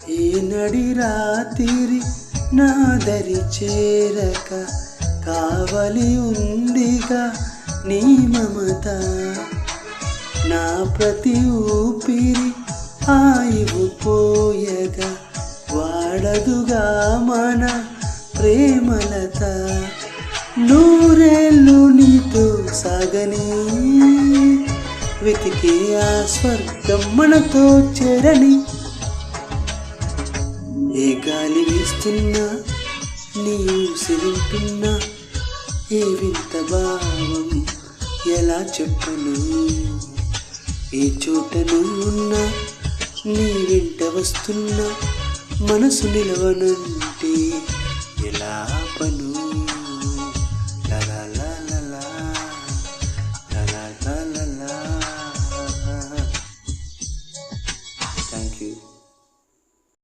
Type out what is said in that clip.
ఏనడి రాత్రి నా దరి చేరక కావలి ఉందిగా నీ మమత. నా ప్రతి ఊపిరి ఆయువు పోయగా వాడదుగా మన ప్రేమలత. నూరేళ్ళు నీతో సాగని వెతికే ఆ స్వర్గం మనతో చేరని. ఏ గాలి వీస్తున్నా నీ ఊసిరింటున్నా ఏ వింత భావం ఎలా చెప్పను. ఏ చోట నువ్వున్నా నీ వెంట వస్తున్నా మనసు నిలవనంటే ఎలా పను.